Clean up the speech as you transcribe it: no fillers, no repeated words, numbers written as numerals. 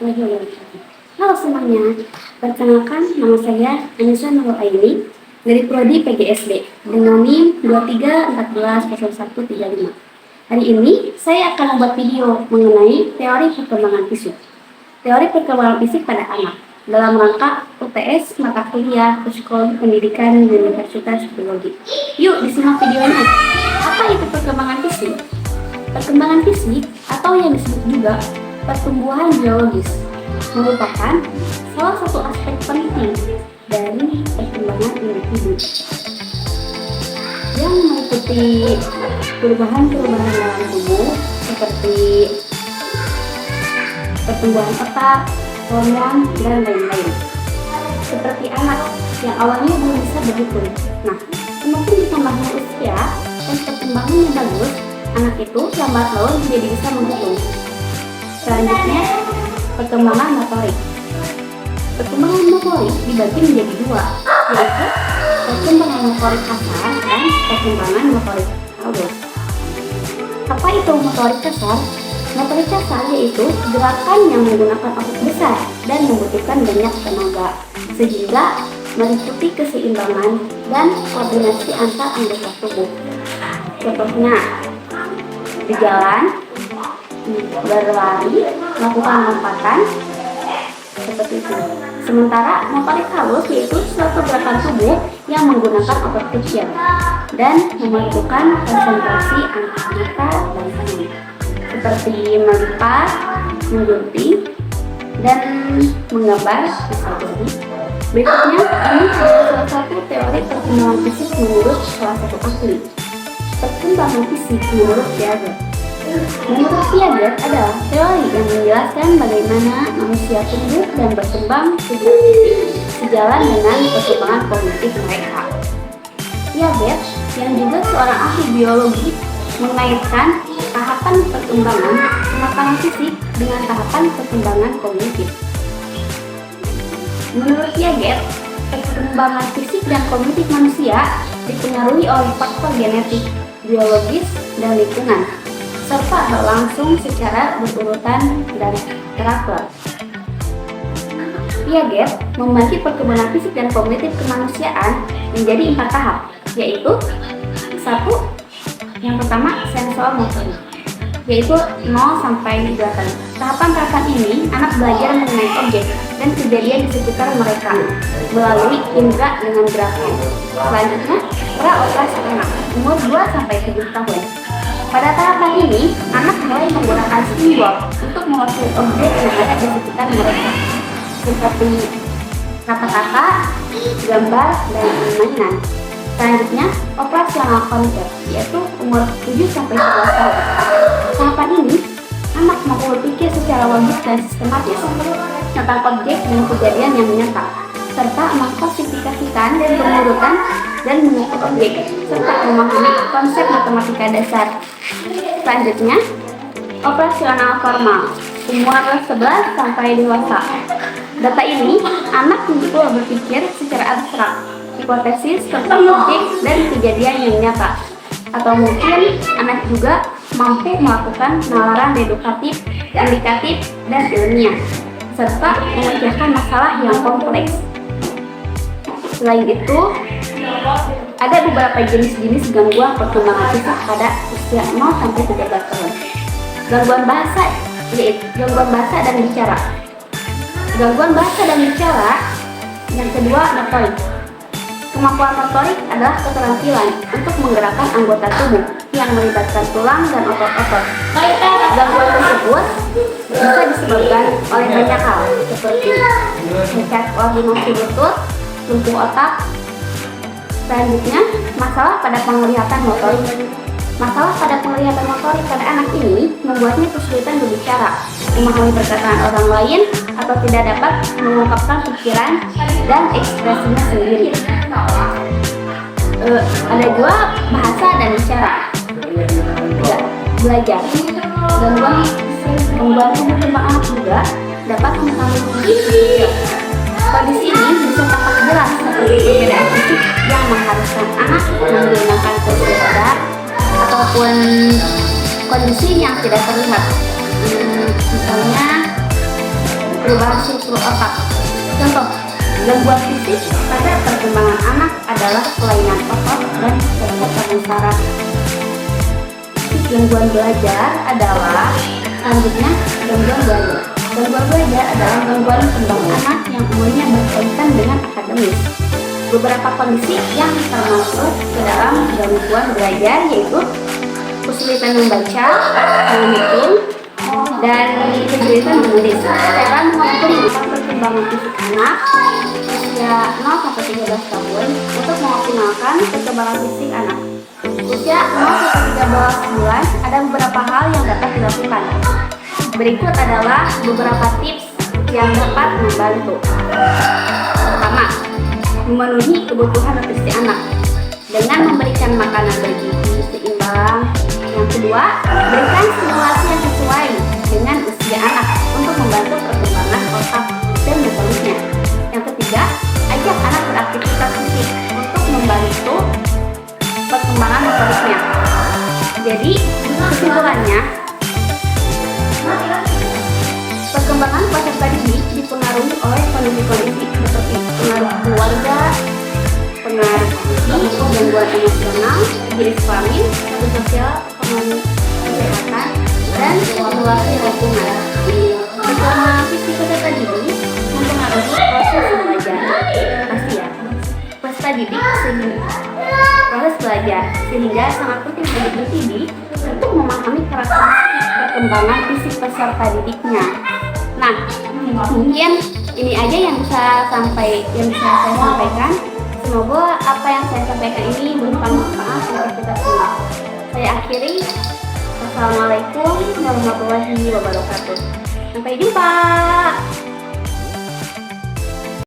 lagi. Halo semuanya, perkenalkan nama saya Anissa Nurul Aini dari Prodi PGSD dengan NIM 23140135. Hari ini saya akan membuat video mengenai teori perkembangan fisik. Teori perkembangan fisik pada anak dalam rangka UTS mata kuliah Psikologi Pendidikan di Universitas Biologi. Yuk disimak videonya. Apa itu perkembangan fisik? Perkembangan fisik atau yang disebut juga pertumbuhan biologis merupakan salah satu aspek penting dari perkembangan individu yang meliputi perubahan-perubahan dalam tubuh seperti pertumbuhan otak, hormon, dan lain-lain. Seperti anak yang awalnya belum bisa berhitung. Nah, semakin bertambahnya usia dan perkembangannya bagus, anak itu lambat laun menjadi bisa menghitung. Selanjutnya, perkembangan motorik. Perkembangan motorik dibagi menjadi dua, yaitu perkembangan motorik kasar dan perkembangan motorik halus. Apa itu motorik kasar? Motorik kasar yaitu gerakan yang menggunakan otot besar dan membutuhkan banyak tenaga, sehingga meliputi keseimbangan dan koordinasi antar anggota tubuh. Contohnya, berjalan, berlari, melakukan lompatan, seperti itu. Sementara motorik halus yaitu suatu gerakan tubuh yang menggunakan otot kecil dan membutuhkan konsentrasi antar mata dan tangan, seperti melipat, menggunting, dan menggambar bisa jadi. Berikutnya, ini adalah salah satu teori perkembangan fisik menurut salah satu ahli. Perkembangan fisik menurut Piaget. Menurut Piaget adalah teori yang menjelaskan bagaimana manusia tumbuh dan berkembang secara fisik sejalan dengan perkembangan kognitif mereka. Piaget, yang juga seorang ahli biologi, mengaitkan tahapan perkembangan fisik dengan tahapan perkembangan kognitif. Menurut Piaget, perkembangan fisik dan kognitif manusia dipengaruhi oleh faktor genetik, biologis, dan lingkungan, serta berlangsung secara berurutan dan teratur. Piaget membagi perkembangan fisik dan kognitif kemanusiaan menjadi 4 tahap, yaitu 1. Yang pertama, sensor motorik, yaitu 0 sampai 2 tahun. Tahapan ini, anak belajar mengenai objek dan kejadian di sekitar mereka melalui indera dengan gerakan. Selanjutnya, pra-operasi anak, umur 2 sampai 7 tahun. Pada tahapan ini, anak mulai menggunakan simbol untuk mewakili objek yang ada di sekitar mereka, seperti kata-kata, gambar, dan mainan. Selanjutnya, operasional konsep, yaitu umur 7 sampai 11 tahun. Tahapan ini, anak mampu berpikir secara logis dan sistematis tentang objek dan kejadian yang nyata, serta mengklasifikasikan pengurutan dan mengukur objek, serta memahami konsep matematika dasar. Selanjutnya, operasional formal, umur 11 sampai dewasa. Data ini, anak mampu berpikir secara abstrak, hipotesis tentang objek dan kejadian yang nyata. Atau mungkin anak juga mampu melakukan penalaran dedukatif, indikatif, dan ilmiah, serta memecahkan masalah yang kompleks. Selain itu, ada beberapa jenis-jenis gangguan perkembangan fisik pada usia 0 sampai 13 tahun. Gangguan bahasa, yaitu gangguan bahasa dan bicara. Gangguan bahasa dan bicara. Yang kedua, motorik. Kemampuan motorik adalah keterampilan untuk menggerakkan anggota tubuh yang melibatkan tulang dan otot-otot. Gangguan tersebut bisa disebabkan oleh banyak hal, seperti cacat koordinasi lutut, lumpuh otak. Selanjutnya, masalah pada penglihatan motorik. Masalah pada penglihatan motorik pada anak ini membuatnya kesulitan berbicara, memahami perkataan orang lain, atau tidak dapat mengungkapkan pikiran dan ekspresinya sendiri. Ada juga bahasa dan bicara. Belajar. Gangguan perkembangan anak juga dapat mempengaruhi pikir. Kondisi ini bisa tampak jelas seperti perbedaan fisik yang mengharuskan anak menggunakan kursi roda ataupun kondisi yang tidak terlihat. Misalnya perubahan struktur otak. Contoh, gangguan fisik pada perkembangan anak adalah kelainan otot dan kecerdasan saraf. Gangguan belajar adalah selanjutnya gangguan belajar. Gangguan belajar adalah gangguan kembang anak yang umumnya berkaitan dengan akademis. Beberapa kondisi yang termasuk ke dalam gangguan belajar yaitu kesulitan membaca, menghitung, dan kesulitan menulis. Cara mengukur perkembangan fisik anak usia 0-13 tahun untuk mengoptimalkan perkembangan fisik anak. Usia 0-13 bulan ada beberapa hal yang dapat dilakukan. Berikut adalah beberapa tips yang dapat membantu. Pertama, memenuhi kebutuhan nutrisi anak dengan memberikan makanan bergizi seimbang. Yang kedua, berikan stimulasi yang sesuai dengan usia anak untuk membantu perkembangan otak dan motorisnya. Yang ketiga, ajak anak beraktivitas fisik untuk membantu perkembangan motorisnya. Jadi, kesimpulannya, perkembangan peserta didik dipengaruhi oleh kondisi-kondisi seperti pengaruh keluarga, pengaruh fisik, gangguan emosional, jenis kelamin, status sosial, ekonomi, kesehatan, dan stimulasi lingkungan. Perkembangan fisik peserta didik mempengaruhi proses belajar. Pasti ya, peserta didik proses belajar sehingga sangat penting bagi pendidik untuk memahami karakteristik perkembangan fisik peserta didiknya. Nah, mungkin ini aja yang bisa saya sampaikan. Semoga apa yang saya sampaikan ini bermanfaat bagi kita semua. Saya akhiri. Wassalamualaikum warahmatullahi wabarakatuh. Sampai jumpa.